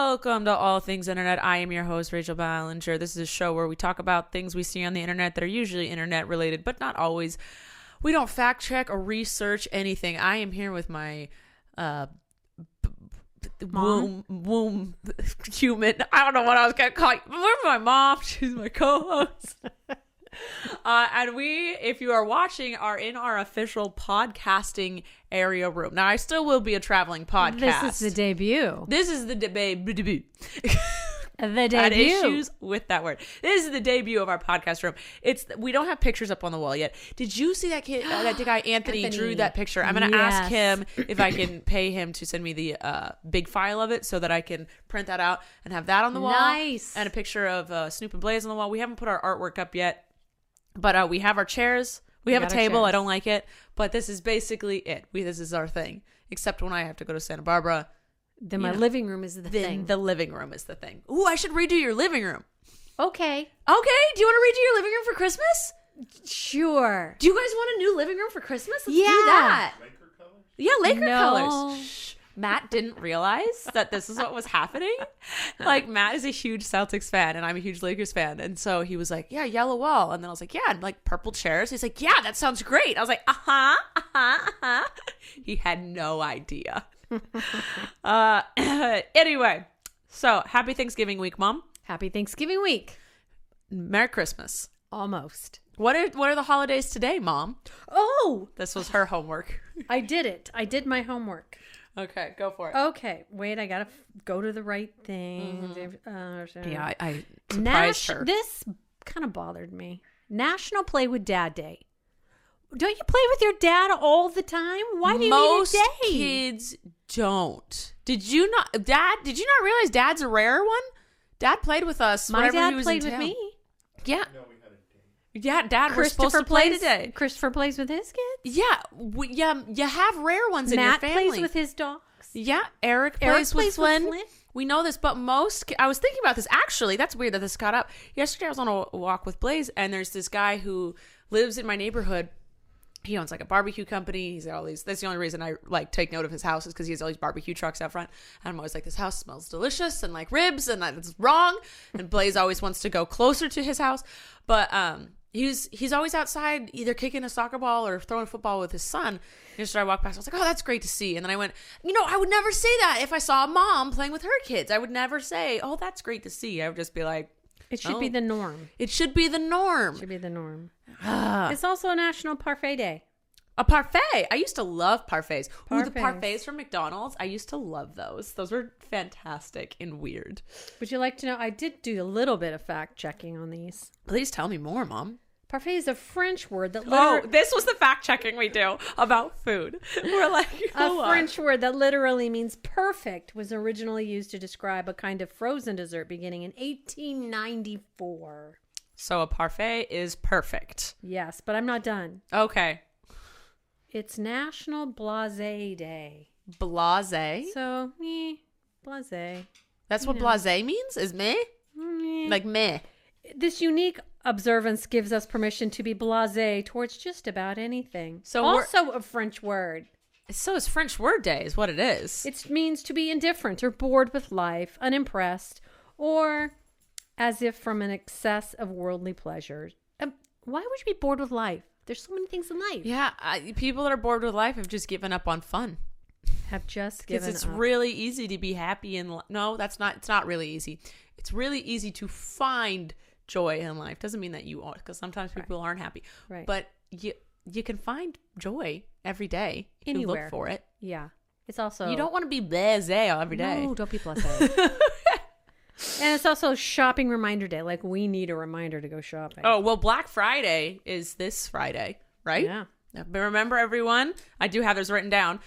Welcome to All Things Internet. I am your host, Rachel Ballinger. This is a show where we talk about things we see on the internet that are usually internet related, but not always. We don't fact check or research anything. I am here with my womb human. I don't know what I was going to call you. Where's my mom? She's my co-host. And we, if you are watching, are in our official podcasting area room. Now, I still will be a traveling podcast. This is the debut. This is the debut. The Had debut. issues with that word. This is the debut of our podcast room. We don't have pictures up on the wall yet. Did you see that kid? That guy Anthony drew that picture. I'm going to ask him if I can pay him to send me the big file of it so that I can print that out and have that on the wall. Nice. And a picture of Snoop and Blaze on the wall. We haven't put our artwork up yet, but we have our chairs. We have a table. I don't like it, but this is basically it. This is our thing. Except when I have to go to Santa Barbara. Then my living room is the thing. The living room is the thing. Ooh, I should redo your living room. Okay. Okay. Do you want to redo your living room for Christmas? Sure. Do you guys want a new living room for Christmas? Let's do Yeah. that. Laker colors? Yeah, Laker No. colors. Shh. Matt didn't realize that this is what was happening. Like, Matt is a huge Celtics fan, and I'm a huge Lakers fan. And so he was like, yeah, yellow wall. And then I was like, yeah, and like purple chairs. He's like, yeah, that sounds great. I was like, He had no idea. Anyway, so happy Thanksgiving week, Mom. Happy Thanksgiving week. Merry Christmas. Almost. What are the holidays today, Mom? Oh, This was her homework. I did it. I did my homework. Okay, go for it. Okay. Wait, I got to go to the right thing. Yeah, I surprised her. This kind of bothered me. National Play with Dad Day. Don't you play with your dad all the time? Why do you Most need a day? kids don't. Did you not realize Dad's a rare one? Dad played with us. My whenever dad he was played in with town. me. Yeah, No, we had a date. yeah. Dad, we're supposed to play today. Christopher plays with his kids. Yeah, you have rare ones Matt in your family. plays with his dogs. Yeah, Eric plays with Flynn. Flynn. We know this, but I was thinking about this. Actually, that's weird that this got up. Yesterday, I was on a walk with Blaze, and there's this guy who lives in my neighborhood. He owns like a barbecue company. He's got all these. That's the only reason I like take note of his house is because he has all these barbecue trucks out front. And I'm always like, this house smells delicious and like ribs, and that's wrong. And Blaze always wants to go closer to his house, but he's always outside either kicking a soccer ball or throwing a football with his son. And so I walked past. I was like, oh, that's great to see. And then I went, I would never say that if I saw a mom playing with her kids. I would never say, oh, that's great to see. I would just be like, It should be the norm. it should be the norm. Should be the norm. It's also a National Parfait Day. A parfait. I used to love parfaits. Ooh, the Parfaits. parfaits from McDonald's. I used to love those. Those were fantastic and weird. Would you like to know? I did do a little bit of fact checking on these. Please tell me more, Mom. Parfait is a French word that This was the fact checking we do about food. We're like, French word that literally means perfect was originally used to describe a kind of frozen dessert beginning in 1894. So a parfait is perfect. Yes, but I'm not done. Okay. It's National Blasé Day. Blase. So, blasé. That's what blase means? Is meh? Like meh. This unique observance gives us permission to be blasé towards just about anything. So also a French word. So is French word day is what it is. It means to be indifferent or bored with life, unimpressed, or as if from an excess of worldly pleasures. Why would you be bored with life? There's so many things in life. Yeah, people that are bored with life have just given up on fun. Have just given Because it's up. really easy to be happy in no, it's not really easy. It's really easy to find joy in life. Doesn't mean that you are, because sometimes people aren't happy. Right. But you can find joy every day if Anywhere. you look for it. Yeah. It's also... You don't want to be blasé every day. No, don't be blasé. And it's also shopping reminder day. Like, we need a reminder to go shopping. Oh, well, Black Friday is this Friday, right? Yeah. But remember, everyone, I do have this written down.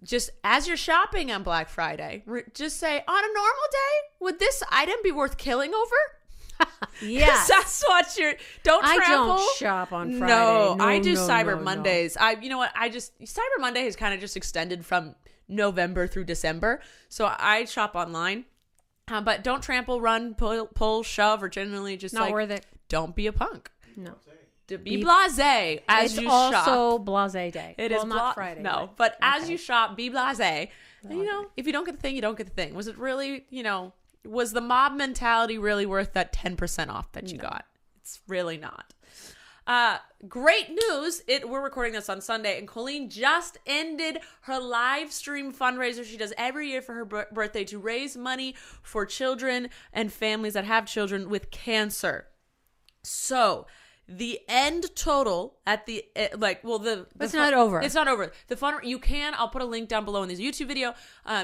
Just as you're shopping on Black Friday, just say, on a normal day, would this item be worth killing over? Yes. That's what you're... Don't trample. I don't shop on Friday. No, I do Cyber no. Mondays. You know what? Cyber Monday is kind of just extended from November through December. So I shop online. But don't trample, run, pull, shove, or generally just Not worth it. Don't be a punk. No. to be blasé as you shop. It's also blasé day. It is not Friday. No, but as you shop, be blasé. And, you know, if you don't get the thing, you don't get the thing. Was it really, you know, was the mob mentality really worth that 10% off that you got? It's really not. Great news. We're recording this on Sunday, and Colleen just ended her live stream fundraiser she does every year for her birthday to raise money for children and families that have children with cancer. So the end total at the it's not over. It's not over. The fun you can. I'll put a link down below in this YouTube video.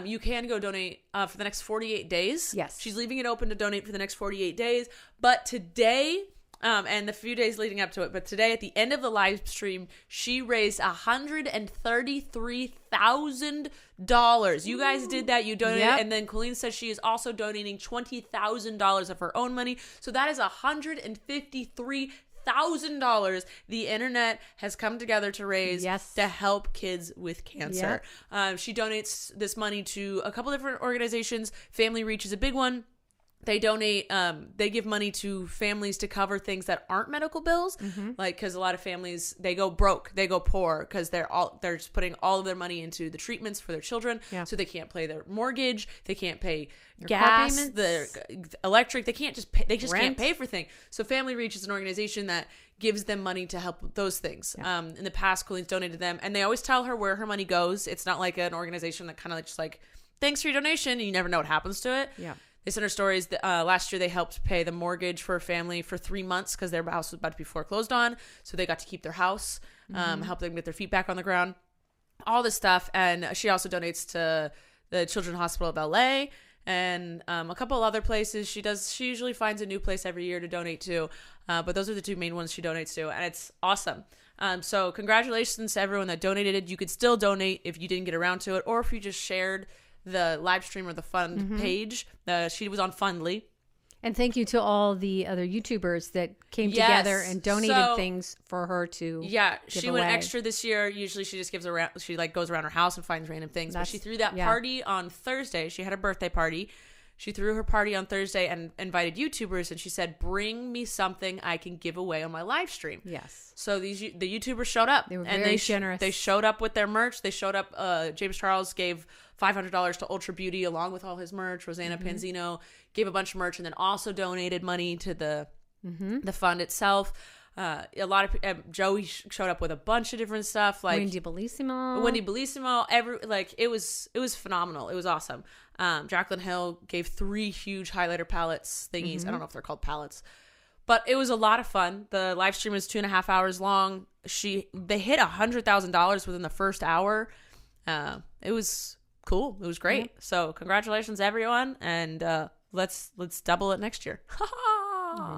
You can go donate for the next 48 days. Yes, she's leaving it open to donate for the next 48 days. But today, and the few days leading up to it, but today at the end of the live stream, she raised $133,000. You guys did that. You donated, and then Colleen says she is also donating $20,000 of her own money. So that is $153,000 the internet has come together to raise to help kids with cancer. She donates this money to a couple different organizations. Family Reach is a big one. They donate, they give money to families to cover things that aren't medical bills. Like, because a lot of families, they go broke, they go poor because they're just putting all of their money into the treatments for their children. So they can't pay their mortgage, they can't pay gas, the electric, they can't just pay, they just can't pay for things. So Family Reach is an organization that gives them money to help with those things. In the past, Colleen's donated them, and they always tell her where her money goes. It's not like an organization that kind of just like, thanks for your donation, and you never know what happens to it. They sent her stories that last year they helped pay the mortgage for a family for 3 months because their house was about to be foreclosed on. So they got to keep their house, help them get their feet back on the ground, all this stuff. And she also donates to the Children's Hospital of LA and a couple other places. She usually finds a new place every year to donate to. But those are the two main ones she donates to. And it's awesome. So congratulations to everyone that donated. You could still donate if you didn't get around to it, or if you just shared the live stream or the fund page. She was on Fundly. And thank you to all the other YouTubers that came together and donated things for her to she went extra this year. Usually she just gives around, she like goes around her house and finds random things. But she threw that party on Thursday. She had a birthday party. She threw her party on Thursday and invited YouTubers, and she said, bring me something I can give away on my live stream. So the YouTubers showed up. They were very generous. They showed up with their merch. They showed up. James Charles gave $500 to Ultra Beauty along with all his merch. Rosanna Panzino gave a bunch of merch and then also donated money to the fund itself. A lot of Joey showed up with a bunch of different stuff, like Wendy Bellissimo. It was phenomenal. It was awesome. Jacqueline Hill gave 3 huge highlighter palettes thingies. I don't know if they're called palettes, but it was a lot of fun. The live stream was 2.5 hours long. They hit $100,000 within the first hour. It was cool. It was great. So congratulations, everyone, and let's double it next year.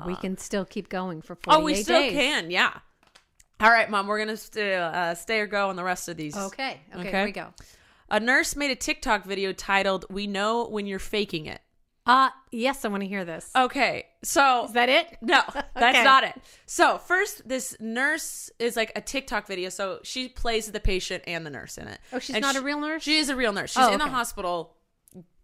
We can still keep going for 48 days. Oh, we still can, yeah. All right, Mom, we're going to stay or go on the rest of these. Okay, here we go. A nurse made a TikTok video titled, "We Know When You're Faking It." Yes, I want to hear this. Okay, so... Is that it? No, that's not it. So first, this nurse is like a TikTok video, so she plays the patient and the nurse in it. Oh, she's not a real nurse? She is a real nurse. She's in the hospital.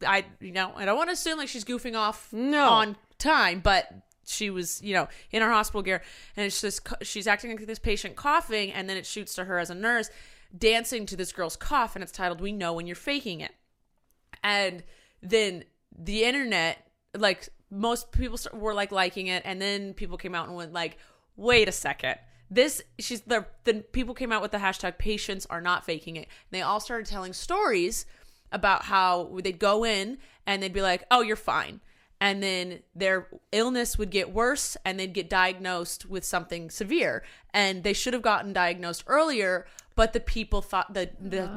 I don't want to assume like she's goofing off on time, but she was, in her hospital gear, and it's just, she's acting like this patient coughing, and then it shoots to her as a nurse dancing to this girl's cough, and it's titled, "We Know When You're Faking It." And then the internet, like, most people were like liking it, and then people came out and went like, wait a second, then people came out with the hashtag "patients are not faking it." And they all started telling stories about how they'd go in and they'd be like, "Oh, you're fine," and then their illness would get worse and they'd get diagnosed with something severe, and they should have gotten diagnosed earlier, but the people thought, the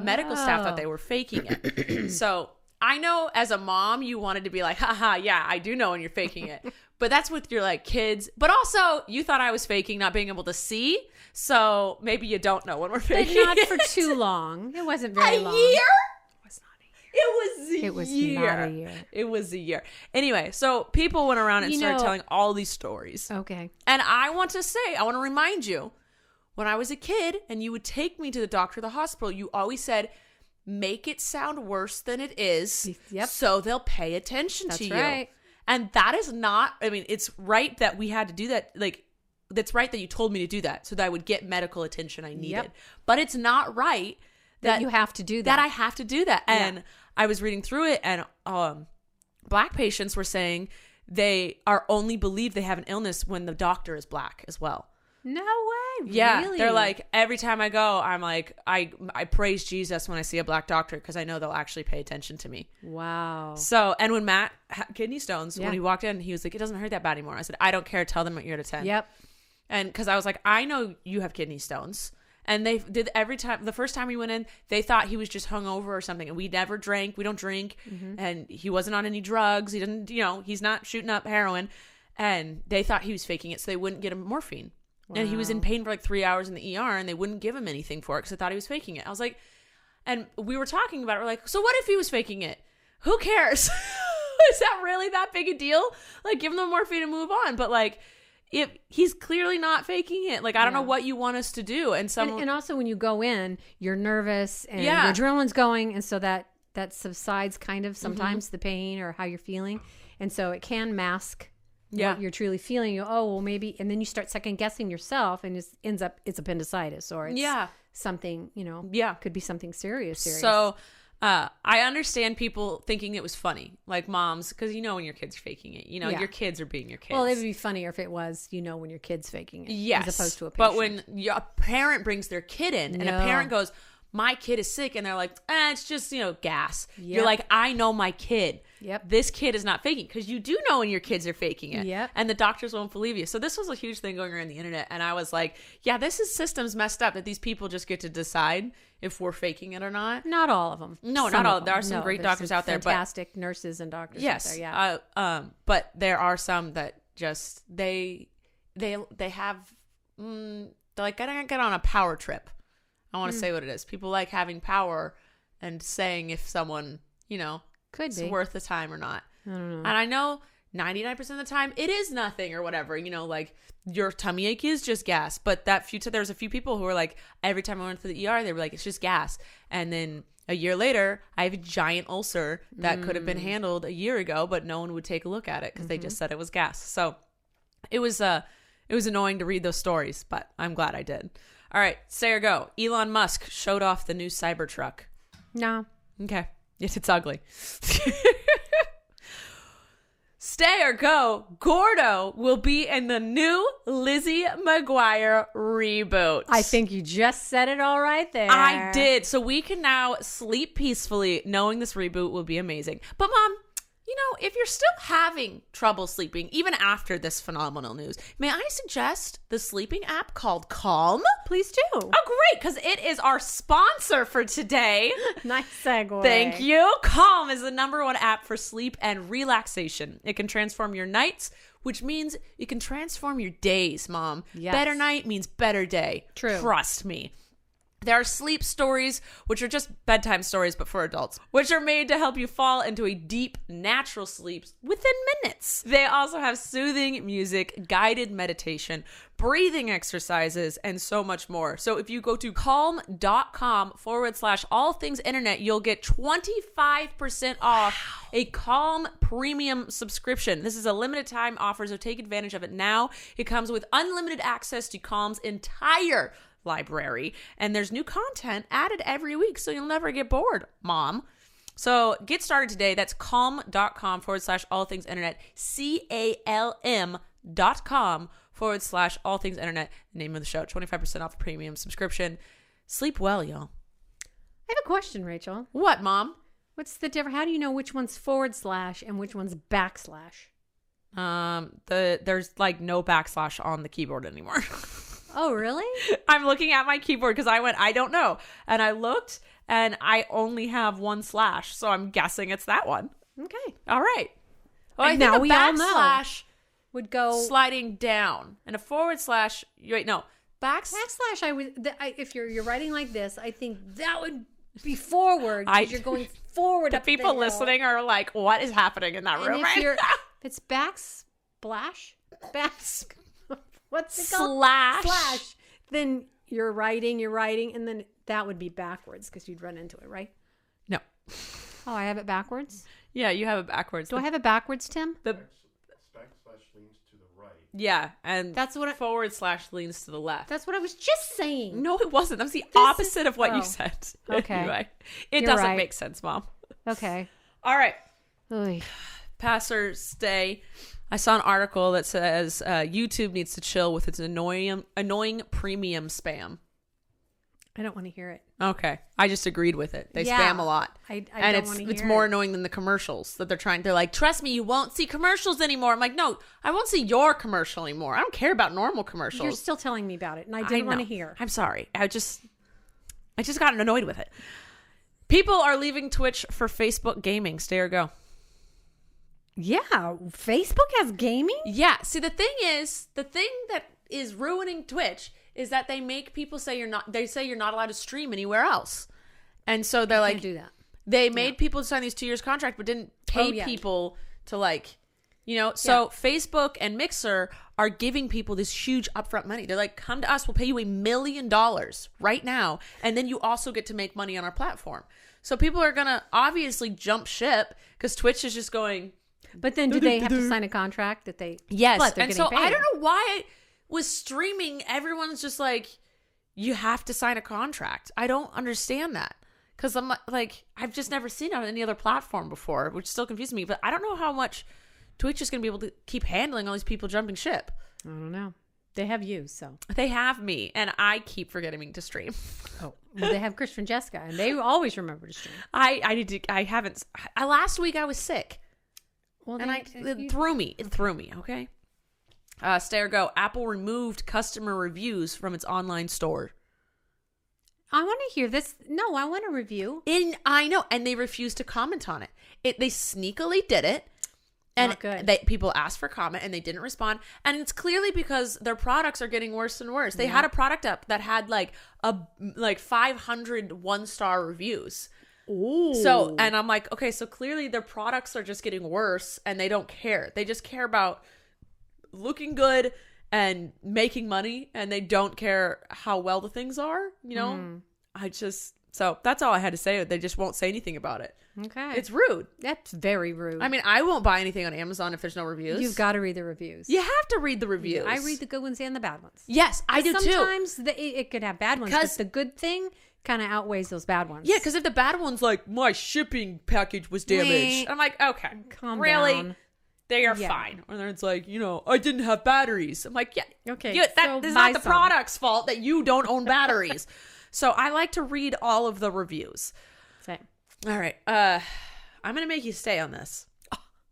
medical staff thought they were faking it. So I know as a mom, you wanted to be like, haha, yeah, I do know when you're faking it. But that's with your like kids. But also, you thought I was faking not being able to see. So maybe you don't know when we're faking But not for too long. It wasn't very long. A year? It was not a year. It was not a year. It was a year. Anyway, so people went around and started telling all these stories. Okay. And I want to remind you, when I was a kid and you would take me to the doctor or the hospital, you always said, make it sound worse than it is, so they'll pay attention to you. Right. And that is not, it's right that we had to do that. Like, that's right that you told me to do that so that I would get medical attention I needed. Yep. But it's not right that you have to do that. That I have to do that. And I was reading through it, and Black patients were saying they are only believed they have an illness when the doctor is Black as well. No way. Yeah. Really? They're like, every time I go, I'm like, I praise Jesus when I see a Black doctor because I know they'll actually pay attention to me. Wow. So, and when Matt had kidney stones, Yeah. when he walked in, he was like, it doesn't hurt that bad anymore. I said, I don't care. Tell them what you're at 10. Yep. And because I was like, I know you have kidney stones. And they did every time. The first time we went in, they thought he was just hungover or something. And we never drank. We don't drink. And he wasn't on any drugs. He didn't, he's not shooting up heroin. And they thought he was faking it so they wouldn't get him morphine. Wow. And he was in pain for like 3 hours in the ER and they wouldn't give him anything for it because they thought he was faking it. I was like, and we were talking about it. We're like, so what if he was faking it? Who cares? Is that really that big a deal? Like, give him the morphine and move on. But like, if he's clearly not faking it, like I don't know what you want us to do. And also when you go in, you're nervous and your adrenaline's going, and so that subsides kind of sometimes the pain or how you're feeling, and so it can mask what you're truly feeling. You well maybe, and then you start second guessing yourself, and it ends up it's appendicitis or it's something could be something serious. So I understand people thinking it was funny, like moms, because when your kid's faking it, your kids are being your kids. Well, it would be funnier if it was, when your kid's faking it, yes, as opposed to a patient. But when a parent brings their kid in, and a parent goes, "My kid is sick," and they're like, "It's just gas." Yep. You're like, "I know my kid. Yep. This kid is not faking," because you do know when your kids are faking it. Yep. And the doctors won't believe you. So this was a huge thing going around the internet, and I was like, "Yeah, this system's messed up that these people just get to decide if we're faking it or not." Not all of them. No, not all. There are some great doctors out there, but fantastic nurses and doctors out there. Yeah. But there are some that just they have they're like, gotta get on a power trip. I want to say what it is. People like having power and saying if someone, could be worth the time or not. I don't know. And I know 99% of the time it is nothing or whatever, like your tummy ache is just gas. But there's a few people who were like, every time I went to the ER, they were like, it's just gas. And then a year later, I have a giant ulcer that could have been handled a year ago, but no one would take a look at it because they just said it was gas. So it was annoying to read those stories, but I'm glad I did. All right, say or go. Elon Musk showed off the new Cybertruck. No. Okay. Yes, it's ugly. Stay or go. Gordo will be in the new Lizzie McGuire reboot. I think you just said it all right there. I did. So we can now sleep peacefully knowing this reboot will be amazing. But Mom, if you're still having trouble sleeping, even after this phenomenal news, may I suggest the sleeping app called Calm? Please do. Oh, great, because it is our sponsor for today. Nice segue. Thank you. Calm is the #1 app for sleep and relaxation. It can transform your nights, which means it can transform your days, Mom. Yes. Better night means better day. True. Trust me. There are sleep stories, which are just bedtime stories, but for adults, which are made to help you fall into a deep, natural sleep within minutes. They also have soothing music, guided meditation, breathing exercises, and so much more. So if you go to calm.com/all things internet, you'll get 25% off a Calm premium subscription. This is a limited time offer, so take advantage of it now. It comes with unlimited access to Calm's entire library, and there's new content added every week, so you'll never get bored, Mom. So get started today. That's calm.com/all things internet. CALM.com/all things internet. The name of the show. 25% off premium subscription. Sleep well, y'all. I have a question, Rachel. What, Mom? What's the difference? How do you know which one's / and which one's /? There's like no / on the keyboard anymore. Oh, really? I'm looking at my keyboard because I don't know. And I looked and I only have 1 /. So I'm guessing it's that one. Okay. All right. Well, I think now a we all know. / would go sliding down, and a / wait, no. Backslash, if you're writing like this, I think that would be forward because you're going forward. The people listening are like, what is happening in that room right now? If it's backsplash, what's it called? Slash. Then you're writing, and then that would be backwards because you'd run into it, right? No. Oh, I have it backwards? Yeah, you have it backwards. Do I have it backwards, Tim? Backslash leans to the right. Yeah, and that's what / leans to the left. That's what I was just saying. No, it wasn't. That was the opposite of what you said. Okay. Anyway, it doesn't make sense, Mom. Okay. All right. Oy. Pastor's Day. I saw an article that says YouTube needs to chill with its annoying premium spam. I don't want to hear it. Okay. I just agreed with it. They spam a lot. I and don't want to hear it's more annoying than the commercials that they're like, trust me, you won't see commercials anymore. I'm like, no, I won't see your commercial anymore. I don't care about normal commercials. You're still telling me about it, and I didn't want to hear. I'm sorry. I just got annoyed with it. People are leaving Twitch for Facebook gaming. Stay or go. Yeah. Facebook has gaming? Yeah. See, the thing that is ruining Twitch is that they make people say you're not allowed to stream anywhere else. And so they're like, can't do that. They made people sign these 2 years contract, but didn't pay people to so Facebook and Mixer are giving people this huge upfront money. They're like, come to us, we'll pay you $1 million right now. And then you also get to make money on our platform. So people are going to obviously jump ship because Twitch is just going. But then do they have to sign a contract that they? Yes. And so paid? I don't know why with streaming, everyone's just like, you have to sign a contract. I don't understand that. Because I'm like, I've just never seen it on any other platform before, which still confuses me. But I don't know how much Twitch is going to be able to keep handling all these people jumping ship. I don't know. They have you, so. They have me, and I keep forgetting to stream. Oh, well, they have Chris and Jessica, and they always remember to stream. I haven't. Last week I was sick. Well, and it threw me. It threw me, okay? Stay or go. Apple removed customer reviews from its online store. I want to hear this. No, I want a review. I know, and they refused to comment on it. They sneakily did it. And people asked for comment and they didn't respond. And it's clearly because their products are getting worse and worse. They had a product up that had like 500 1-star reviews. Ooh. So, and I'm like, okay, so clearly their products are just getting worse and they don't care. They just care about looking good and making money, and they don't care how well the things are, So that's all I had to say. They just won't say anything about it. Okay. It's rude. That's very rude. I mean, I won't buy anything on Amazon if there's no reviews. You've got to read the reviews. You have to read the reviews. I read the good ones and the bad ones. Yes, I do too. Sometimes it could have bad ones, but the good thing kind of outweighs those bad ones. Yeah, because if the bad one's like, my shipping package was damaged, I'm like, okay, calm really? down. They are fine. Or then it's like, I didn't have batteries. I'm like, yeah. Okay. That is not the product's fault that you don't own batteries. So I like to read all of the reviews. Same. All right. I'm going to make you stay on this.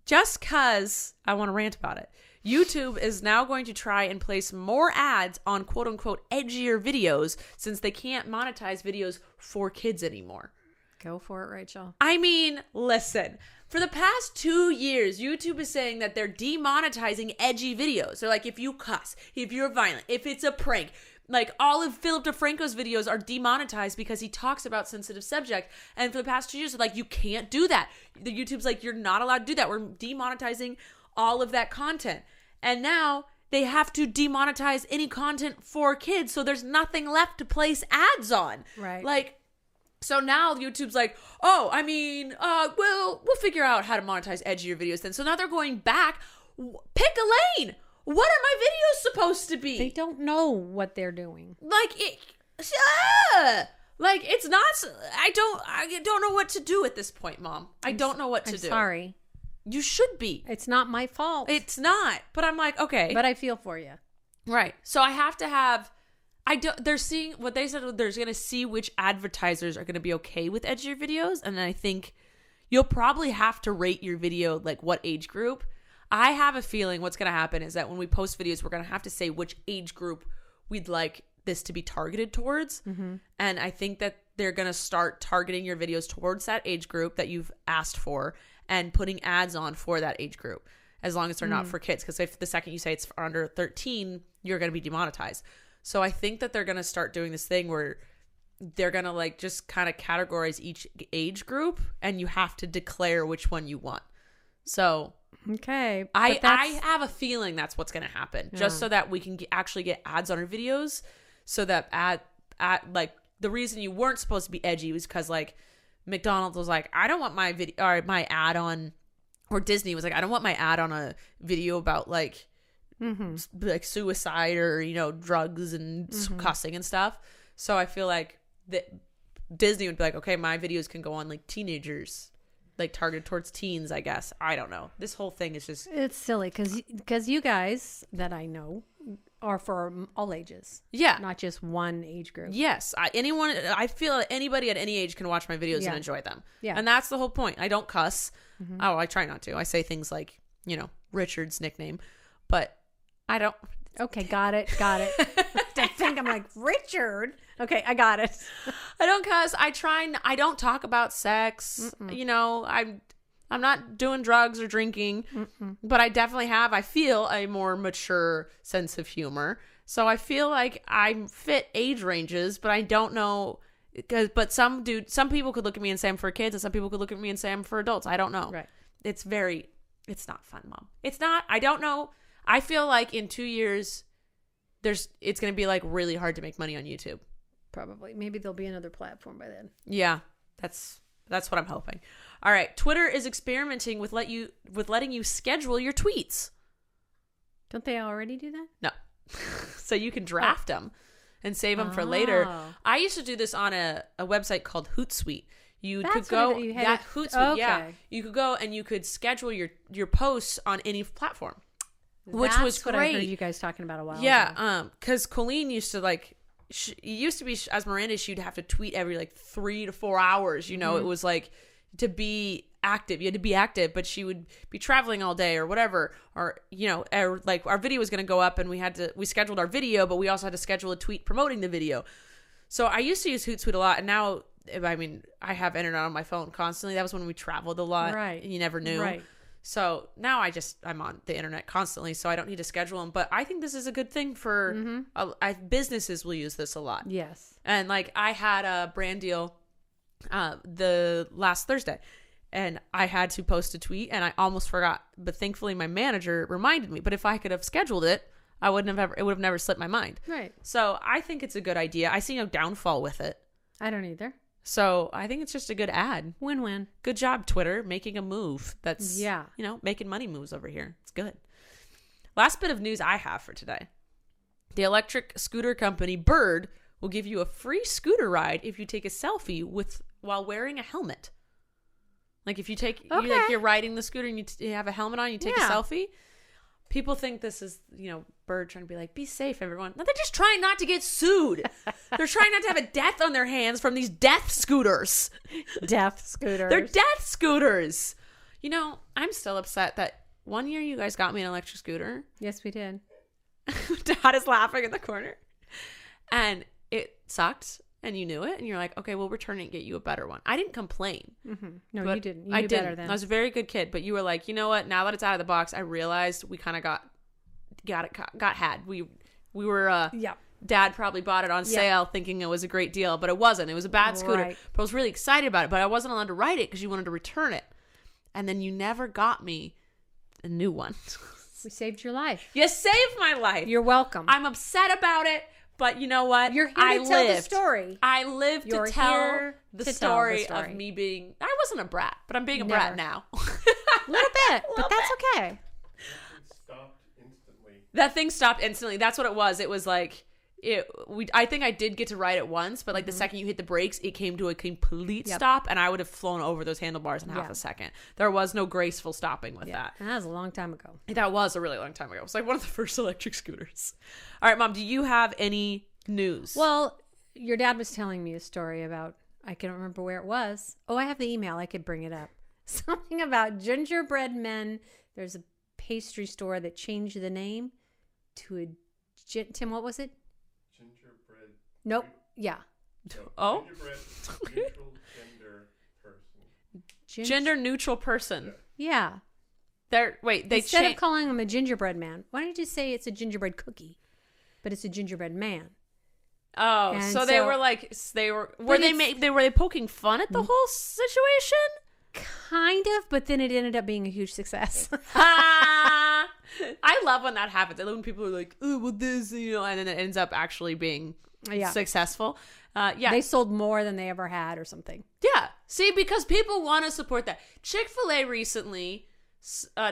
Just because I want to rant about it. YouTube is now going to try and place more ads on quote unquote edgier videos since they can't monetize videos for kids anymore. Go for it, Rachel. I mean, listen. For the past 2 years, YouTube is saying that they're demonetizing edgy videos. They're like, if you cuss, if you're violent, if it's a prank, like all of Philip DeFranco's videos are demonetized because he talks about sensitive subject. And for the past 2 years, they're like, you can't do that. The YouTube's like, you're not allowed to do that. We're demonetizing all of that content. And now they have to demonetize any content for kids. So there's nothing left to place ads on. Right. So now YouTube's like, oh, I mean, we'll figure out how to monetize edgier videos then. So now they're going back. Pick a lane. What are my videos supposed to be? They don't know what they're doing. It's not. I don't know what to do at this point, Mom. I don't know what to do. Sorry. You should be. It's not my fault. It's not. But I'm like, okay. But I feel for you. Right. So I have to have. They're seeing what they said. They're going to see which advertisers are going to be okay with edgier videos, and then I think you'll probably have to rate your video like what age group. I have a feeling what's going to happen is that when we post videos, we're going to have to say which age group we'd like this to be targeted towards, and I think that they're going to start targeting your videos towards that age group that you've asked for and putting ads on for that age group, as long as they're not for kids. Because if the second you say it's for under 13, you're going to be demonetized. So I think that they're going to start doing this thing where they're going to like just kind of categorize each age group and you have to declare which one you want. So okay, I have a feeling that's what's going to happen, just so that we can actually get ads on our videos. So that like the reason you weren't supposed to be edgy was because like McDonald's was like, I don't want my video or my ad on, or Disney was like, I don't want my ad on a video about like like suicide or, you know, drugs and cussing and stuff. So I feel like that Disney would be like, okay, my videos can go on like teenagers, like targeted towards teens, I guess. I don't know. This whole thing is just... It's silly because you guys that I know are for all ages. Yeah. Not just one age group. Yes. I feel that anybody at any age can watch my videos and enjoy them. Yeah. And that's the whole point. I don't cuss. Oh, I try not to. I say things like, you know, Richard's nickname, but I don't... Okay, got it. I think I'm like, Richard. Okay, I got it. I don't cuss. I don't talk about sex. You know, I'm not doing drugs or drinking, but I definitely have, I feel, a more mature sense of humor. So I feel like I fit age ranges, but I don't know. But some people could look at me and say I'm for kids, and some people could look at me and say I'm for adults. I don't know. Right. It's not fun, Mom. It's not. I don't know. I feel like in 2 years, it's going to be like really hard to make money on YouTube. Probably. Maybe there'll be another platform by then. Yeah, that's what I'm hoping. All right, Twitter is experimenting with letting you schedule your tweets. Don't they already do that? No. So you can draft them and save them for later. I used to do this on a website called Hootsuite. You could go Hootsuite. Okay. Yeah, you could go and you could schedule your posts on any platform. Which was great. What I heard you guys talking about a while ago. Yeah, because Colleen used to like, it used to be as Miranda, she'd have to tweet every like 3 to 4 hours. You know, it was like to be active. You had to be active, but she would be traveling all day or whatever. Or, you know, like our video was going to go up and we scheduled our video, but we also had to schedule a tweet promoting the video. So I used to use Hootsuite a lot, and now, I mean, I have internet on my phone constantly. That was when we traveled a lot. Right. And you never knew. Right. So now I'm on the internet constantly, so I don't need to schedule them. But I think this is a good thing for businesses will use this a lot. Yes. And like I had a brand deal the last Thursday, and I had to post a tweet, and I almost forgot. But thankfully, my manager reminded me. But if I could have scheduled it, it would have never slipped my mind. Right. So I think it's a good idea. I see no downfall with it. I don't either. So I think it's just a good ad. Win-win. Good job, Twitter, making a move. That's, making money moves over here. It's good. Last bit of news I have for today. The electric scooter company Bird will give you a free scooter ride if you take a selfie while wearing a helmet. Like if you you're riding the scooter and you have a helmet on, you take a selfie. People think this is, Bird trying to be like, be safe, everyone. No, they're just trying not to get sued. They're trying not to have a death on their hands from these death scooters. Death scooters. They're death scooters. I'm still upset that one year you guys got me an electric scooter. Yes, we did. Dad is laughing in the corner. And it sucked. And you knew it, and you're like, okay, we'll return it and get you a better one. I didn't complain. No, you didn't. You knew better then. I was a very good kid, but you were like, you know what? Now that it's out of the box, I realized we kind of got had. We were, Dad probably bought it on sale thinking it was a great deal, but it wasn't. It was a bad scooter. Right. But I was really excited about it, but I wasn't allowed to ride it because you wanted to return it. And then you never got me a new one. We saved your life. You saved my life. You're welcome. I'm upset about it. But you know what? You're here to tell the story. I lived to tell the story of me being... I wasn't a brat, but I'm being a brat now. A little bit, but that's okay. That thing stopped instantly. That's what it was. It was like... I think I did get to ride it once, but like the second you hit the brakes, it came to a complete stop, and I would have flown over those handlebars in half a second. There was no graceful stopping with that. And that was a long time ago. That was a really long time ago. It was like one of the first electric scooters. All right, Mom, do you have any news? Well, your dad was telling me a story about, I can't remember where it was. Oh, I have the email. I could bring it up. Something about gingerbread men. There's a pastry store that changed the name to a... Tim, what was it? Gingerbread. Nope. Yeah. Oh. Gingerbread neutral gender person. Gender neutral person. Yeah. Instead of calling him a gingerbread man, why don't you just say it's a gingerbread cookie, but it's a gingerbread man? Oh, and so they were they poking fun at the whole situation? Kind of, but then it ended up being a huge success. I love when that happens. I love when people are like, "Oh, well, this," and then it ends up actually being successful. They sold more than they ever had, or something. Yeah, see, because people want to support that. Chick-fil-A recently.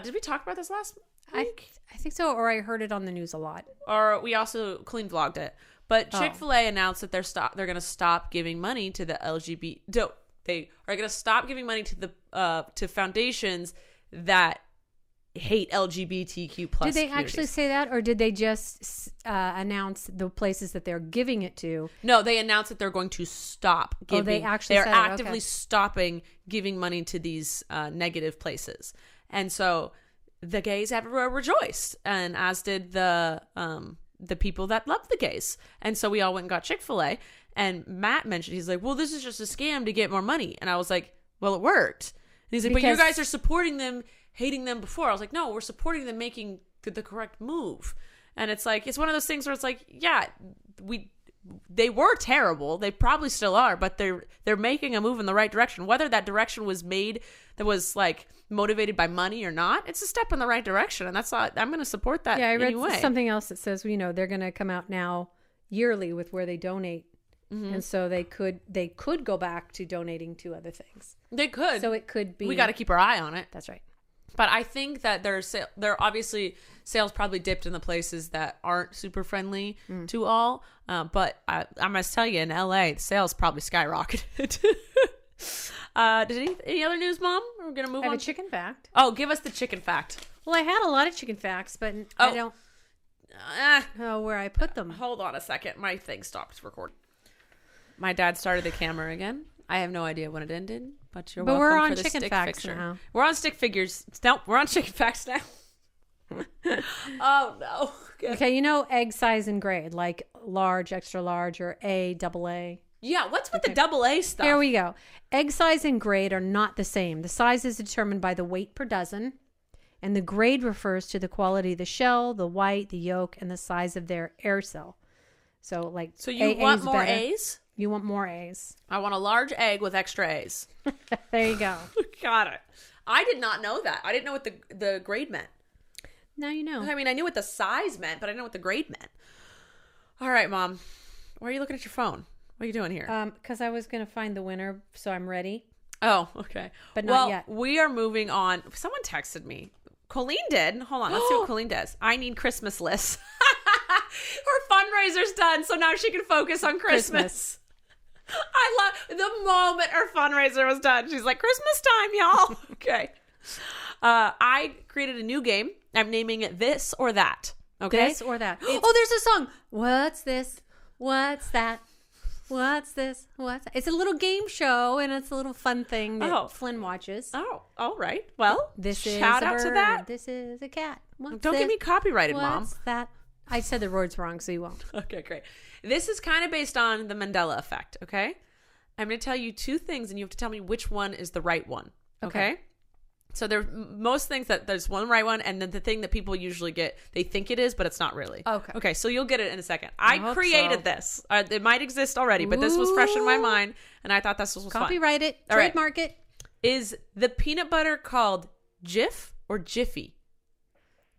Did we talk about this last? I think so, or I heard it on the news a lot. Or we also Colleen vlogged it. But Chick-fil-A announced that they're going to stop giving money to the LGBT. They are going to stop giving money to the to foundations that hate LGBTQ plus. Did they actually say that, or did they just announce the places that they're giving it to? No, they announced that they're going to stop giving. They actually they're said it. actively stopping giving money to these negative places, and so the gays everywhere rejoiced, and as did the people that love the gays, and so we all went and got Chick-fil-A. And Matt mentioned, he's like, well, this is just a scam to get more money. And I was like, well, it worked. And he's like, but you guys are supporting them, hating them before. I was like, no, we're supporting them making the correct move. And it's like, it's one of those things where it's like, yeah, they were terrible. They probably still are, but they're making a move in the right direction. Whether that direction was made that was like motivated by money or not, it's a step in the right direction. And that's not, I'm going to support that. Yeah, I read anyway. something else that says, they're going to come out now yearly with where they donate. Mm-hmm. And so they could go back to donating to other things. They could. So it could be. We got to keep our eye on it. That's right. But I think that they're obviously sales probably dipped in the places that aren't super friendly to all. But I must tell you, in LA, sales probably skyrocketed. Any other news, Mom? We're gonna move on. I have a chicken fact. Oh, give us the chicken fact. Well, I had a lot of chicken facts, but I don't know where I put them. Hold on a second. My thing stopped recording. My dad started the camera again. I have no idea when it ended, but you're welcome. But we're on for the chicken stick facts fixture. now. We're on stick figures. No, we're on chicken facts now. Oh no. Okay, egg size and grade, like large, extra large, or A, double A. Yeah, what's with the double A stuff? Here we go. Egg size and grade are not the same. The size is determined by the weight per dozen, and the grade refers to the quality of the shell, the white, the yolk, and the size of their air cell. So you want more A's? You want more A's. I want a large egg with extra A's. There you go. Got it. I did not know that. I didn't know what the grade meant. Now you know. I mean, I knew what the size meant, but I didn't know what the grade meant. All right, Mom. Why are you looking at your phone? What are you doing here? Because I was going to find the winner, so I'm ready. Oh, okay. But not yet. We are moving on. Someone texted me. Colleen did. Hold on. Let's see what Colleen does. I need Christmas lists. Her fundraiser's done, so now she can focus on Christmas. I love the moment her fundraiser was done. She's like, Christmas time, y'all. Okay. I created a new game. I'm naming it This or That. Okay. This or That. Oh, there's a song. What's this? What's that? What's this? What's that? It's a little game show, and it's a little fun thing that Flynn watches. Oh, all right. Well, this is shout a out bird. to that. This is a cat. Don't get me copyrighted, Mom. What's that? I said the words wrong, so you won't. Okay, great. This is kind of based on the Mandela effect, okay? I'm going to tell you two things, and you have to tell me which one is the right one, okay? So there's most things that there's one right one, and then the thing that people usually get, they think it is, but it's not really. Okay, so you'll get it in a second. I created this. It might exist already, but this was fresh in my mind, and I thought this was fun. Copyright it. All right. Trademark it. Is the peanut butter called Jif or Jiffy?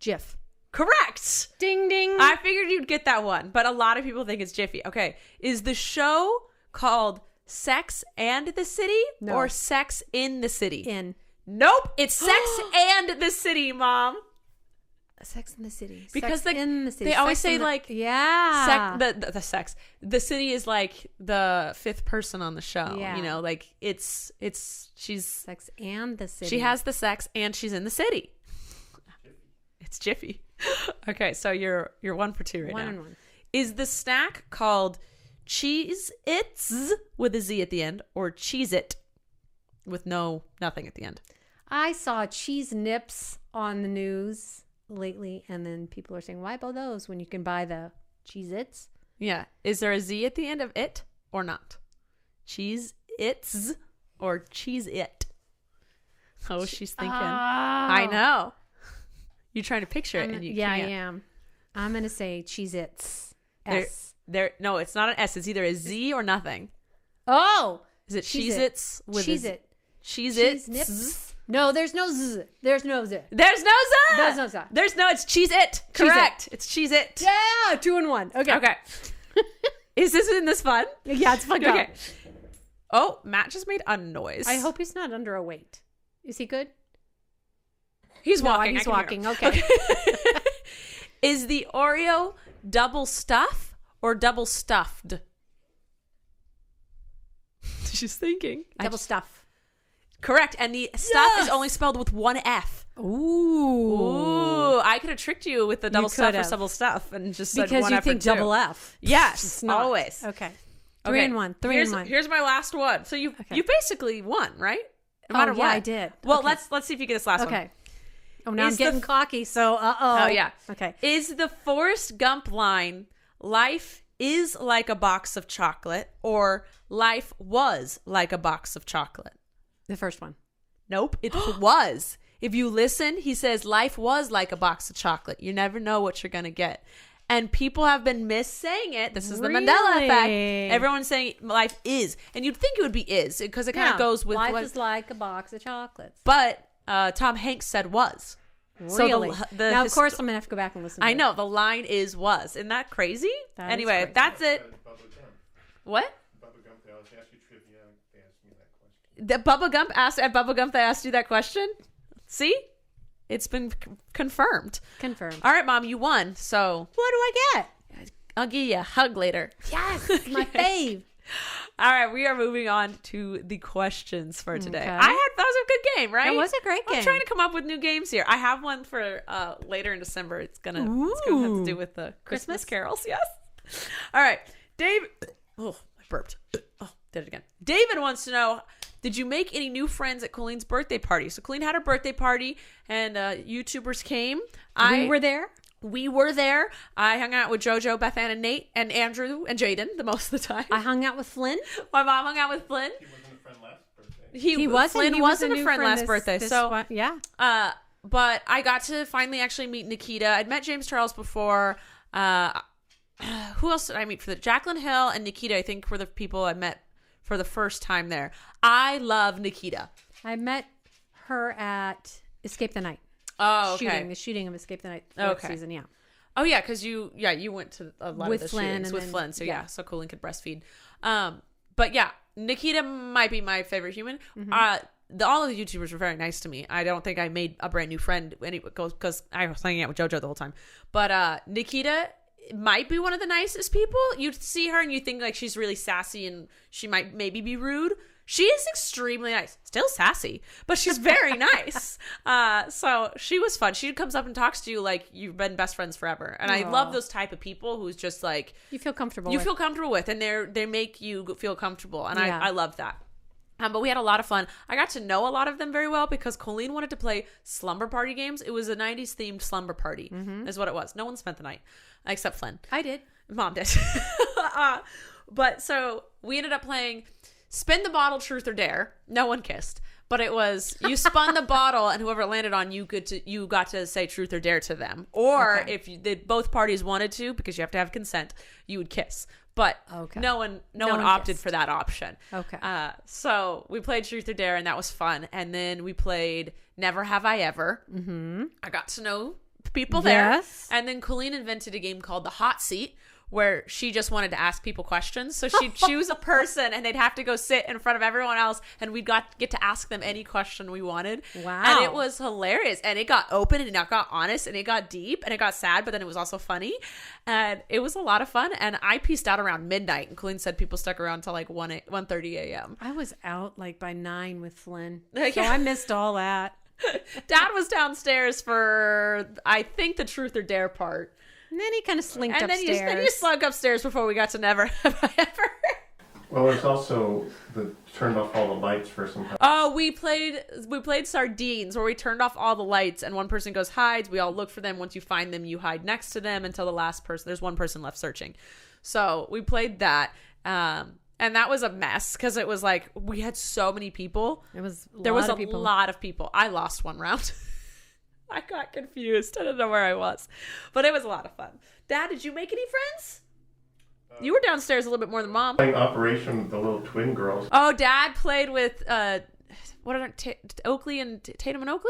Jif. Correct. Ding, ding. I figured you'd get that one, but a lot of people think it's Jiffy. Okay. Is the show called Sex and the City or Sex in the City? In. Nope. It's Sex and the City, Mom. Sex in the City. Because Sex in the City. They always say yeah. The sex. The city is like the fifth person on the show. Yeah. Like she's Sex and the City. She has the sex and she's in the city. It's Jiffy. Okay, so you're 1 for 2 right now. 1 and 1. Is the snack called Cheez-Its with a Z at the end or Cheez-It with nothing at the end? I saw cheese nips on the news lately, and then people are saying, why buy those when you can buy the Cheez-Its? Yeah. Is there a Z at the end of it or not? Cheez-Its or Cheez-It? Oh, she's thinking. I know. You're trying to picture it, and you can't. I am. I'm going to say Cheez-Its. S. No, it's not an S. It's either a Z or nothing. Oh. Is it Cheez-Its with Cheez-It. Cheez-Its? Nips? No, there's no Z. There's no Z. There's no Z. There's no Z. It's Cheez-It. Correct. It's Cheez-It. Yeah, 2 and 1. Okay. Isn't this fun? Yeah, it's fun. Okay. Oh, Matt just made a noise. I hope he's not under a weight. Is he good? He's No, walking. he's I can hear walking. him. Okay. Is the Oreo double stuff or double stuffed? She's thinking. Double stuff. Correct. And the stuff is only spelled with one F. Ooh. I could have tricked you with the double stuff or double stuff and just said because one you F think or two. double F. Yes, It's not. always. Okay. Three and one. Here's my last one. So you basically won, right? No matter what. I did. Well, Okay. let's see if you get this last one. Okay. Oh, now I'm Is getting cocky. So, oh yeah. Okay. Is the Forrest Gump line life is like a box of chocolate or life was like a box of chocolate? The first one. Nope, it was. If you listen, he says life was like a box of chocolate. You never know what you're going to get. And people have been saying it. This is the Mandela effect. Everyone's saying life is. And you'd think it would be is because it kind of goes with life what... is like a box of chocolates. But Tom Hanks said was. Really? So now, of course, I'm going to have to go back and listen to I it. know. The line is was. Isn't that crazy? That anyway, is crazy. that's it. What? Bubblegum, they always ask you trivia. They asked me that question. The Bubba Gump asked at Bubba Gump. They asked you that question. See, it's been confirmed. Confirmed. All right, Mom, you won. So What do I get? I'll give you a hug later. Yes, my fave. All right, we are moving on to the questions for today. Okay. That was a good game, right? That was a great game. I'm trying to come up with new games here. I have one for later in December. It's gonna have to do with the Christmas carols. Yes. All right, David. Oh, I burped. Oh, did it again. David wants to know: did you make any new friends at Colleen's birthday party? So Colleen had her birthday party, and YouTubers came. We were there. We were there. I hung out with Jojo, Beth Ann, and Nate, and Andrew, and Jaden the most of the time. I hung out with Flynn. My mom hung out with Flynn. He wasn't a friend last birthday. He wasn't. Flynn wasn't a friend last birthday. So yeah. but I got to finally actually meet Nikita. I'd met James Charles before. Who else did I meet for the Jacqueline Hill and Nikita? I think were the people I met for the first time there. I love Nikita. I met her at Escape the Night. Oh, okay. The shooting of Escape the Night season, yeah. Oh yeah, because you went to a lot With of the Flynn shootings with then- Flynn, so yeah. so Colleen could breastfeed. But yeah, Nikita might be my favorite human. All of the YouTubers were very nice to me. I don't think I made a brand new friend because I was hanging out with Jojo the whole time. But Nikita might be one of the nicest people. You see her and you think like she's really sassy and she might maybe be rude. She is extremely nice. Still sassy, but she's very nice. So she was fun. She comes up and talks to you like you've been best friends forever. And I love those type of people who's just like... You feel comfortable You with. feel comfortable with, and they make you feel comfortable. And Yeah. I love that. But we had a lot of fun. I got to know a lot of them very well because Colleen wanted to play slumber party games. It was a 90s themed slumber party is what it was. No one spent the night except Flynn. I did. Mom did. But so we ended up playing Spin the Bottle, Truth or Dare. No one kissed. But it was you spun the bottle and whoever it landed on, you got to say truth or dare to them. Or if both parties wanted to, because you have to have consent, you would kiss. But no one opted kissed. for that option. Okay. So we played Truth or Dare, and that was fun. And then we played Never Have I Ever. I got to know people there. Yes. And then Colleen invented a game called the Hot Seat, where she just wanted to ask people questions. So she'd choose a person, and they'd have to go sit in front of everyone else, and we'd get to ask them any question we wanted. Wow. And it was hilarious. And it got open, and it got honest, and it got deep, and it got sad, but then it was also funny. And it was a lot of fun. And I pieced out around midnight, and Colleen said people stuck around until like 1:30 a.m. I was out like by 9 with Flynn. Yeah. So I missed all that. Dad was downstairs for, I think, the Truth or Dare part. And then he kind of slinked And then upstairs. you slunk upstairs before we got to Never Have I Ever. Well, there's also turned off all the lights for some time. Oh, we played sardines, where we turned off all the lights and one person goes hides. We all look for them. Once you find them, you hide next to them until the last person. There's one person left searching. So we played that. And that was a mess because it was like we had so many people. There was a lot of people. I lost one round. I got confused. I don't know where I was. But it was a lot of fun. Dad, did you make any friends? You were downstairs a little bit more than Mom. Playing Operation, the little twin girls. Oh, Dad played with Oakley and Tatum and Oakley?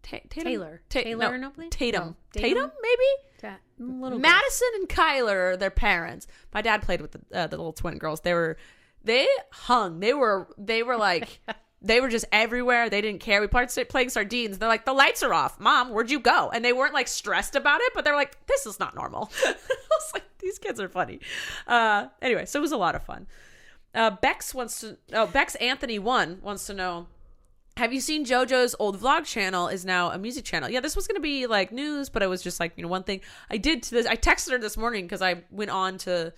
Taylor and Oakley? Tatum. No, Tatum, maybe? Madison and Kyler are their parents. My dad played with the little twin girls. They hung. They were like They were just everywhere. They didn't care. We started playing sardines. They're like, the lights are off. Mom, where'd you go? And they weren't like stressed about it, but they're like, this is not normal. I was like, these kids are funny. Anyway, so it was a lot of fun. Bex Anthony 1 wants to know, have you seen JoJo's old vlog channel is now a music channel? Yeah, this was going to be like news, but it was just like, one thing I did to this. I texted her this morning because I went on to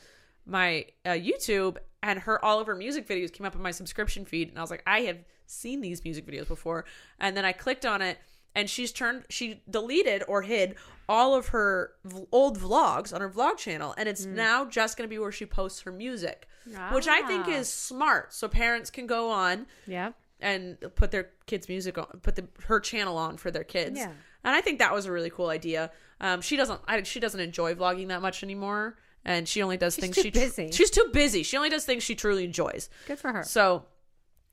my YouTube and all of her music videos came up in my subscription feed. And I was like, I have seen these music videos before. And then I clicked on it and she deleted or hid all of her old vlogs on her vlog channel. And it's now just going to be where she posts her music, which I think is smart. So parents can go on. Yeah. And put their kids' music on, her channel on for their kids. Yeah. And I think that was a really cool idea. She doesn't enjoy vlogging that much anymore. And she only does things she's too busy. She only does things she truly enjoys. Good for her. So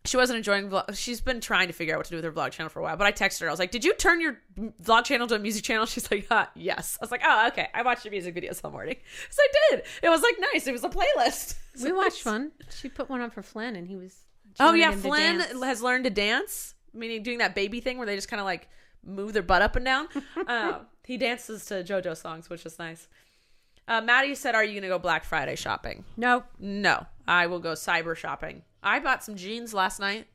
she wasn't enjoying she's been trying to figure out what to do with her vlog channel for a while. But I texted her. I was like, did you turn your vlog channel to a music channel? She's like, yes. I was like, oh, okay. I watched your music videos all morning. So I did. It was like nice. It was a playlist. We watched one. She put one up for Flynn and he was... Oh yeah, Flynn has learned to dance, meaning doing that baby thing where they just kind of like move their butt up and down. He dances to JoJo songs, which is nice. Maddie said, are you going to go Black Friday shopping? No. I will go cyber shopping. I bought some jeans last night.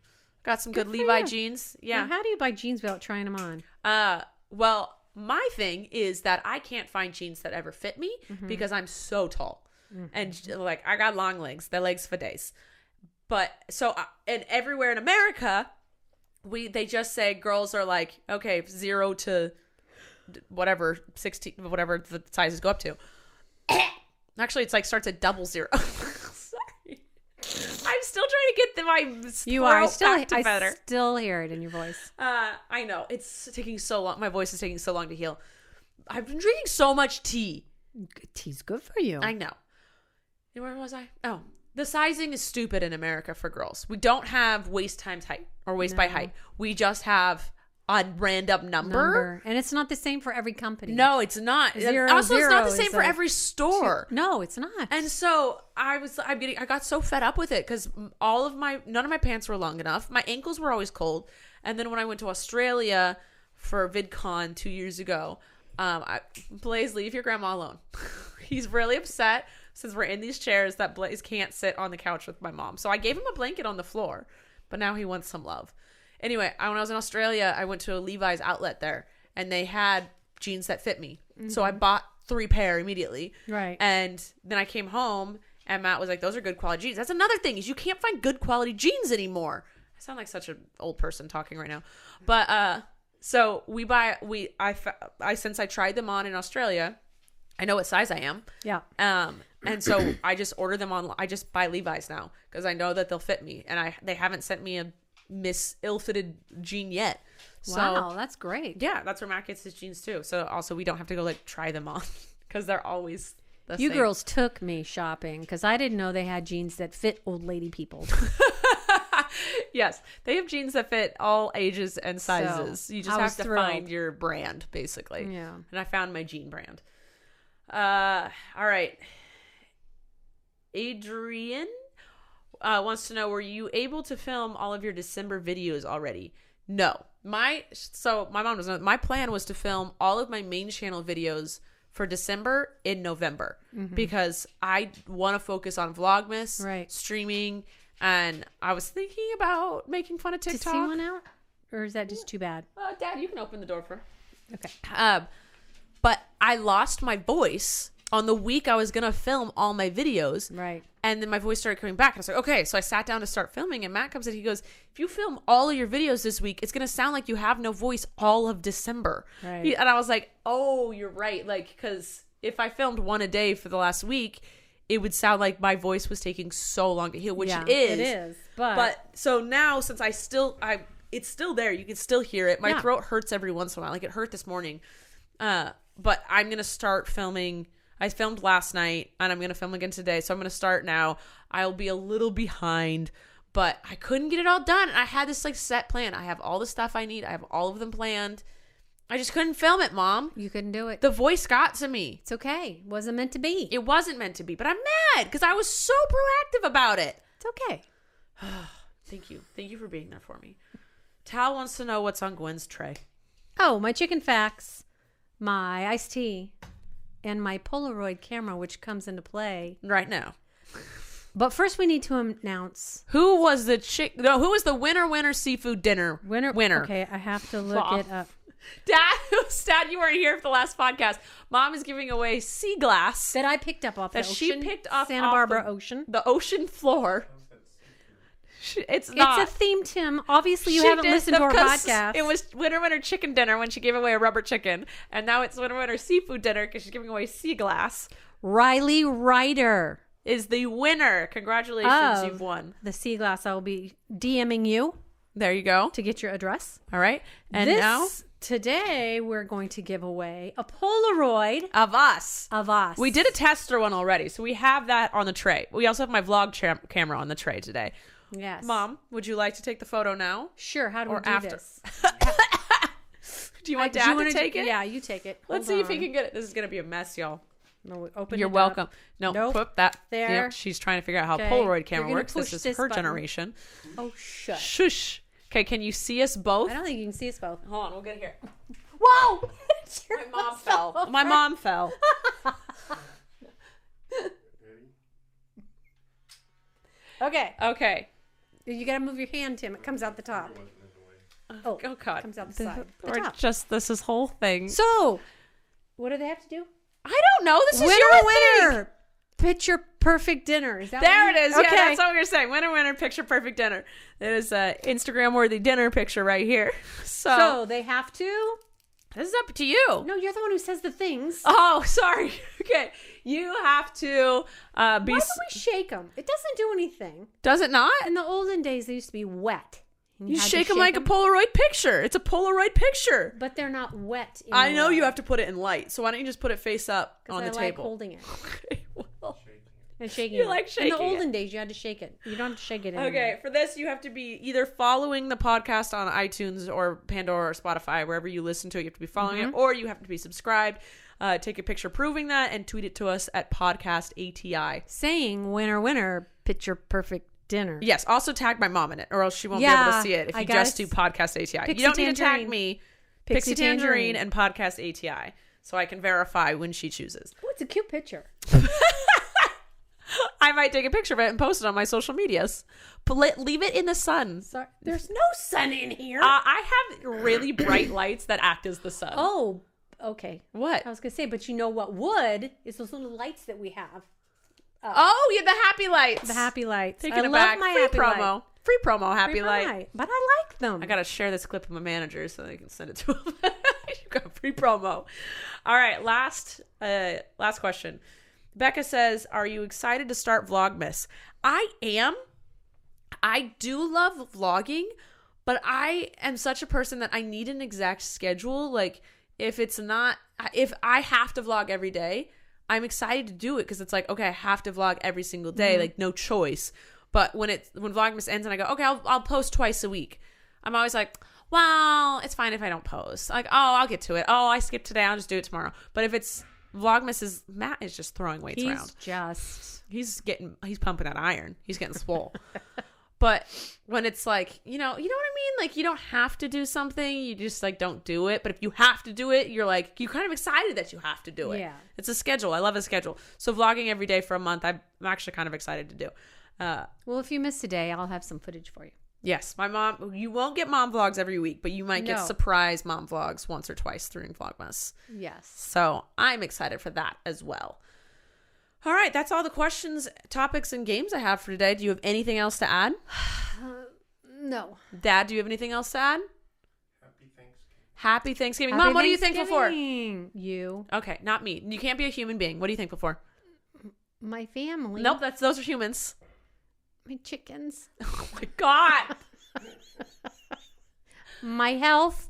Got some good Levi jeans. Yeah. Well, how do you buy jeans without trying them on? Well, my thing is that I can't find jeans that ever fit me because I'm so tall. And like I got long legs. The legs for days. But so, and everywhere in America, they just say girls are like, okay, 0 to whatever, 16, whatever the sizes go up to. Actually, it's like starts at 00. Sorry. I'm still trying to get I still hear it in your voice. I know. It's taking so long. My voice is taking so long to heal. I've been drinking so much tea. Tea's good for you. I know. Where was I? Oh. The sizing is stupid in America for girls. We don't have waist times height or waist by height. We just have a random number. And it's not the same for every company. No, it's not. It's not the same for every store. No, it's not. And so I got so fed up with it because none of my pants were long enough. My ankles were always cold. And then when I went to Australia for VidCon 2 years ago, Blaze, leave your grandma alone. He's really upset. Since we're in these chairs that Blaze can't sit on the couch with my mom. So I gave him a blanket on the floor, but now he wants some love. Anyway, when I was in Australia, I went to a Levi's outlet there and they had jeans that fit me. So I bought 3 pair immediately. Right. And then I came home and Matt was like, those are good quality jeans. That's another thing is you can't find good quality jeans anymore. I sound like such an old person talking right now. But, so since I tried them on in Australia, I know what size I am. Yeah. And so I just order them online. I just buy Levi's now because I know that they'll fit me. And they haven't sent me a ill-fitted jean yet. So, wow, that's great. Yeah, that's where Matt gets his jeans too. So also we don't have to go like try them on because they're always the same. You girls took me shopping because I didn't know they had jeans that fit old lady people. Yes, they have jeans that fit all ages and sizes. So, you just have to find your brand basically. Yeah. And I found my jean brand. All right. Adrian wants to know, were you able to film all of your December videos already? No. My mom doesn't know. My plan was to film all of my main channel videos for December in November because I want to focus on Vlogmas, streaming, and I was thinking about making fun of TikTok. To see one out? Or is that just too bad? Dad, you can open the door for her. Okay. But I lost my voice on the week I was going to film all my videos. Right. And then my voice started coming back. I was like, okay. So I sat down to start filming and Matt comes in. He goes, if you film all of your videos this week, it's going to sound like you have no voice all of December. Right. And I was like, oh, you're right. Like, because if I filmed one a day for the last week, it would sound like my voice was taking so long to heal, which it is. It is. But so now since it's still there. You can still hear it. My throat hurts every once in a while. Like it hurt this morning. But I'm going to start filming. I filmed last night and I'm going to film again today. So I'm going to start now. I'll be a little behind, but I couldn't get it all done. I had this like set plan. I have all the stuff I need. I have all of them planned. I just couldn't film it, Mom. You couldn't do it. The voice got to me. It's okay. It wasn't meant to be. It wasn't meant to be, but I'm mad because I was so proactive about it. It's okay. Thank you. Thank you for being there for me. Tal wants to know what's on Gwen's tray. Oh, my chicken facts, my iced tea, and my Polaroid camera, which comes into play right now. But first, we need to announce who was the winner seafood dinner winner. Okay, I have to look it up. Dad, you weren't here for the last podcast. Mom is giving away sea glass that I picked up off the ocean. She picked up Santa Barbara ocean, the ocean floor. It's a theme, Tim. Obviously, you haven't listened to our podcast. It was winner chicken dinner when she gave away a rubber chicken, and now it's winner seafood dinner because she's giving away sea glass. Riley Ryder is the winner. Congratulations, you've won the sea glass. I will be DMing you. There you go to get your address. All right, and today we're going to give away a Polaroid of us. We did a tester one already, so we have that on the tray. We also have my vlog camera on the tray today. Yes. Mom, would you like to take the photo now? Sure. How do we do this? Do you want Dad to take it? Yeah, you take it. Let's see if he can get it. This is going to be a mess, y'all. No, open You're it welcome. up. No, nope. Put that there. Yeah, she's trying to figure out how Polaroid camera works. This is her button. generation. Oh, shush. Shush. Okay, can you see us both? I don't think you can see us both. Hold on, we'll get here. Whoa! My mom fell. My mom fell. Okay. You gotta move your hand, Tim. It comes out the top. Oh God! It comes out the side. The or top. Just this whole thing. So, what do they have to do? I don't know. This is your winner. Picture perfect dinner. Is that there? It is. Okay. Yeah, that's what we were saying. Winner. Picture perfect dinner. It is a Instagram worthy dinner picture right here. So they have to. This is up to you. No, you're the one who says the things. Oh, sorry. Okay. You have to be... Why do we shake them? It doesn't do anything. Does it not? In the olden days, they used to be wet. You shake them like a Polaroid picture. It's a Polaroid picture. But they're not wet anymore. I know you have to put it in light. So why don't you just put it face up on the table? I like holding it. Okay, well... And shaking you it. like shaking In the olden days, you had to shake it. You don't have to shake it anymore. Okay, for this, you have to be either following the podcast on iTunes or Pandora or Spotify, wherever you listen to it. You have to be following it, or you have to be subscribed. Take a picture proving that and tweet it to us at Podcast ATI. Saying winner, picture perfect dinner. Yes, also tag my mom in it, or else she won't be able to see it if you just do Podcast ATI. You don't need to tag me, Pixie Tangerine and Podcast ATI, so I can verify when she chooses. Oh, it's a cute picture. I might take a picture of it and post it on my social medias. But leave it in the sun. Sorry, there's no sun in here. I have really bright lights that act as the sun. Oh, okay. What? I was going to say, but you know what would is those little lights that we have. Oh, yeah, the happy lights. The happy lights. Taking it back. Free promo. Light. Free promo, happy light. But I like them. I got to share this clip with my manager so they can send it to them. You got free promo. All right, last question. Becca says, are you excited to start Vlogmas? I am. I do love vlogging, but I am such a person that I need an exact schedule. Like, if I have to vlog every day, I'm excited to do it because it's like, okay, I have to vlog every single day, like no choice. But when Vlogmas ends and I go, okay, I'll post twice a week, I'm always like, well, it's fine if I don't post. Like, oh, I'll get to it. Oh, I skipped today. I'll just do it tomorrow. But if it's Vlogmas Matt is just throwing weights around. He's pumping that iron. He's getting swole. But when it's like, you know what I mean? Like, you don't have to do something. You just like don't do it. But if you have to do it, you're kind of excited that you have to do it. Yeah. It's a schedule. I love a schedule. So vlogging every day for a month, I'm actually kind of excited to do. Well, if you miss a day, I'll have some footage for you. Yes, my mom. You won't get mom vlogs every week, but you might get surprise mom vlogs once or twice during Vlogmas. Yes. So I'm excited for that as well. All right, that's all the questions, topics, and games I have for today. Do you have anything else to add? No. Dad, do you have anything else to add? Happy Thanksgiving. Happy Mom, what are you thankful for? You. Okay, not me. You can't be a human being. What are you thankful for? My family. Nope, those are humans. My chickens. Oh my God. My health.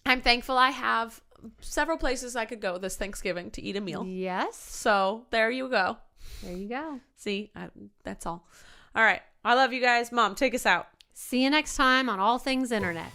I'm thankful I have several places I could go this Thanksgiving to eat a meal. Yes. So there you go. There you go. See, that's all. All right. I love you guys. Mom, take us out. See you next time on All Things Internet.